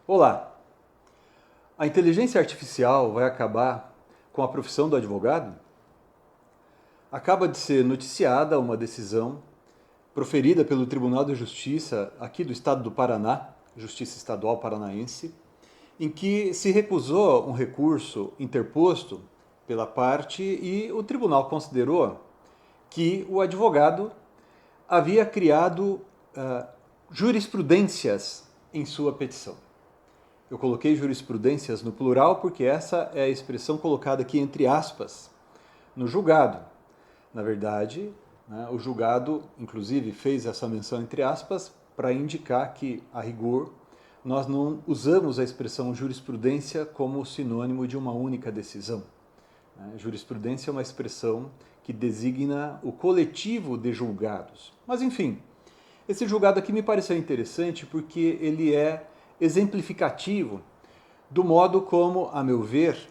Olá! A inteligência artificial vai acabar com a profissão do advogado? Acaba de ser noticiada uma decisão proferida pelo Tribunal de Justiça aqui do estado do Paraná, Justiça Estadual Paranaense, em que se recusou um recurso interposto pela parte e o tribunal considerou que o advogado havia criado jurisprudências em sua petição. Eu coloquei jurisprudências no plural porque essa é a expressão colocada aqui entre aspas no julgado. Na verdade, o julgado, inclusive, fez essa menção entre aspas para indicar que, a rigor, nós não usamos a expressão jurisprudência como sinônimo de uma única decisão. Jurisprudência é uma expressão que designa o coletivo de julgados. Mas, enfim, esse julgado aqui me pareceu interessante porque ele é exemplificativo do modo como, a meu ver,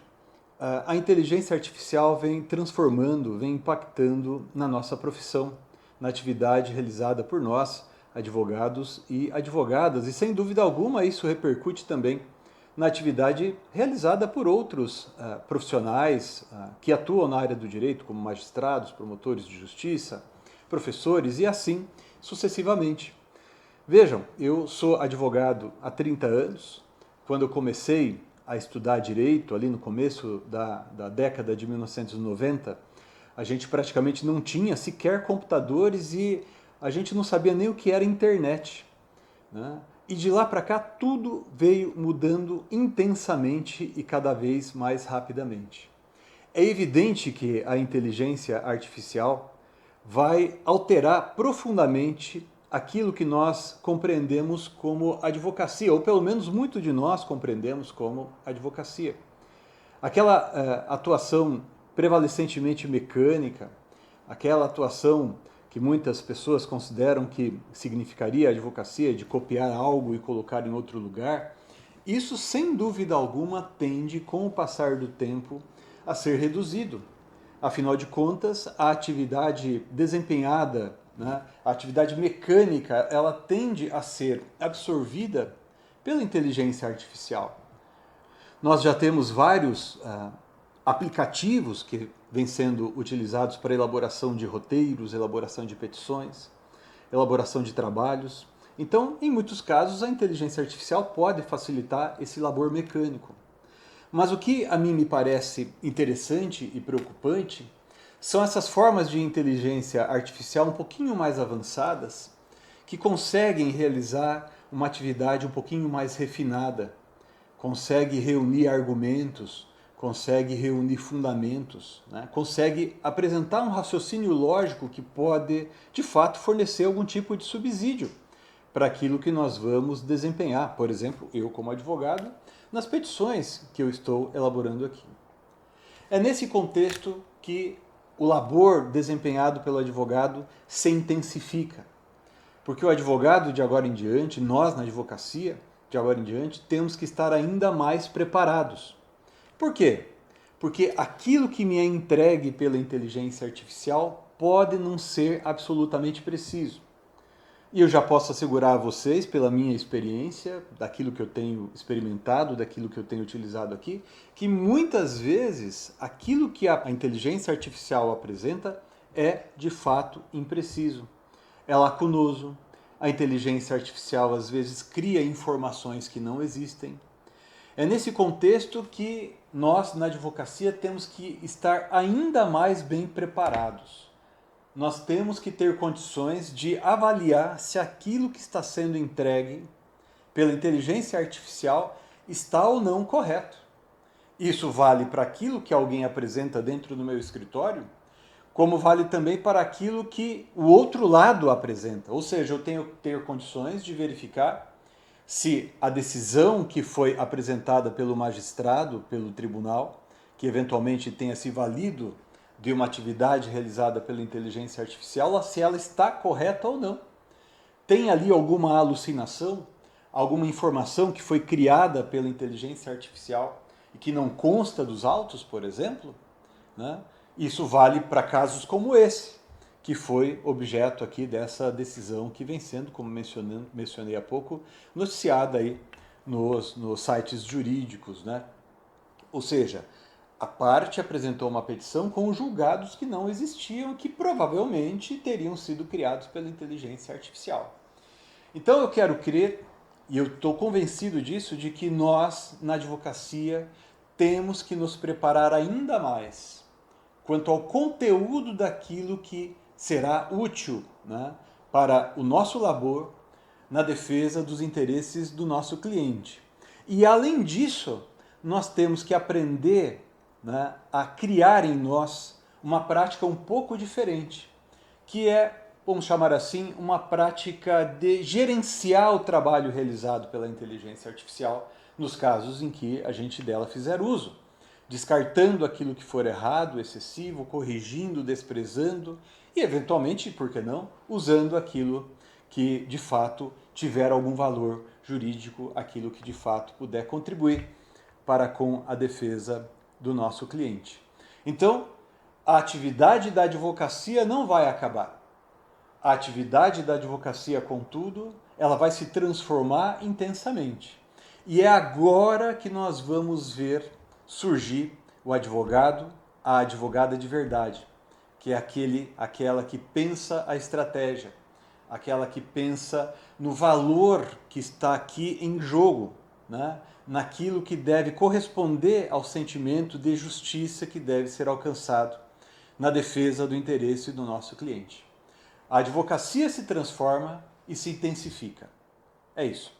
a inteligência artificial vem transformando, vem impactando na nossa profissão, na atividade realizada por nós, advogados e advogadas, e sem dúvida alguma isso repercute também na atividade realizada por outros profissionais que atuam na área do direito, como magistrados, promotores de justiça, professores e assim sucessivamente. Vejam, eu sou advogado há 30 anos. Quando eu comecei a estudar direito, ali no começo da década de 1990, a gente praticamente não tinha sequer computadores e a gente não sabia nem o que era internet, né? E de lá para cá tudo veio mudando intensamente e cada vez mais rapidamente. É evidente que a inteligência artificial vai alterar profundamente aquilo que nós compreendemos como advocacia, ou pelo menos muito de nós compreendemos como advocacia. Aquela atuação prevalecentemente mecânica, aquela atuação que muitas pessoas consideram que significaria a advocacia, de copiar algo e colocar em outro lugar, isso sem dúvida alguma tende, com o passar do tempo, a ser reduzido. Afinal de contas, a atividade desempenhada, a atividade mecânica, ela tende a ser absorvida pela inteligência artificial. Nós já temos vários aplicativos que vêm sendo utilizados para elaboração de roteiros, elaboração de petições, elaboração de trabalhos. Então, em muitos casos, a inteligência artificial pode facilitar esse labor mecânico. Mas o que a mim me parece interessante e preocupante são essas formas de inteligência artificial um pouquinho mais avançadas que conseguem realizar uma atividade um pouquinho mais refinada, consegue reunir argumentos, consegue reunir fundamentos, consegue apresentar um raciocínio lógico que pode, de fato, fornecer algum tipo de subsídio para aquilo que nós vamos desempenhar. Por exemplo, eu como advogado, nas petições que eu estou elaborando aqui. É nesse contexto que o labor desempenhado pelo advogado se intensifica. Porque o advogado, de agora em diante, nós na advocacia, de agora em diante, temos que estar ainda mais preparados. Por quê? Porque aquilo que me é entregue pela inteligência artificial pode não ser absolutamente preciso. E eu já posso assegurar a vocês, pela minha experiência, daquilo que eu tenho experimentado, daquilo que eu tenho utilizado aqui, que muitas vezes aquilo que a inteligência artificial apresenta é, de fato, impreciso. É lacunoso. A inteligência artificial, às vezes, cria informações que não existem. É nesse contexto que nós, na advocacia, temos que estar ainda mais bem preparados. Nós temos que ter condições de avaliar se aquilo que está sendo entregue pela inteligência artificial está ou não correto. Isso vale para aquilo que alguém apresenta dentro do meu escritório, como vale também para aquilo que o outro lado apresenta. Ou seja, eu tenho que ter condições de verificar se a decisão que foi apresentada pelo magistrado, pelo tribunal, que eventualmente tenha se valido de uma atividade realizada pela inteligência artificial, se ela está correta ou não. Tem ali alguma alucinação, alguma informação que foi criada pela inteligência artificial e que não consta dos autos, por exemplo? Isso vale para casos como esse, que foi objeto aqui dessa decisão que vem sendo, como mencionei há pouco, noticiada aí nos sites jurídicos, né? Ou seja, a parte apresentou uma petição com julgados que não existiam, que provavelmente teriam sido criados pela inteligência artificial. Então eu quero crer, e eu estou convencido disso, de que nós, na advocacia, temos que nos preparar ainda mais quanto ao conteúdo daquilo que será útil, né, para o nosso labor na defesa dos interesses do nosso cliente. E além disso, nós temos que aprender, né, a criar em nós uma prática um pouco diferente, que é, vamos chamar assim, uma prática de gerenciar o trabalho realizado pela inteligência artificial nos casos em que a gente dela fizer uso, descartando aquilo que for errado, excessivo, corrigindo, desprezando e, eventualmente, por que não, usando aquilo que de fato tiver algum valor jurídico, aquilo que de fato puder contribuir para com a defesa do nosso cliente. Então, a atividade da advocacia não vai acabar. A atividade da advocacia, contudo, ela vai se transformar intensamente. E é agora que nós vamos ver surgir o advogado, a advogada de verdade, que é aquela que pensa a estratégia, aquela que pensa no valor que está aqui em jogo, né? Naquilo que deve corresponder ao sentimento de justiça que deve ser alcançado na defesa do interesse do nosso cliente. A advocacia se transforma e se intensifica. É isso.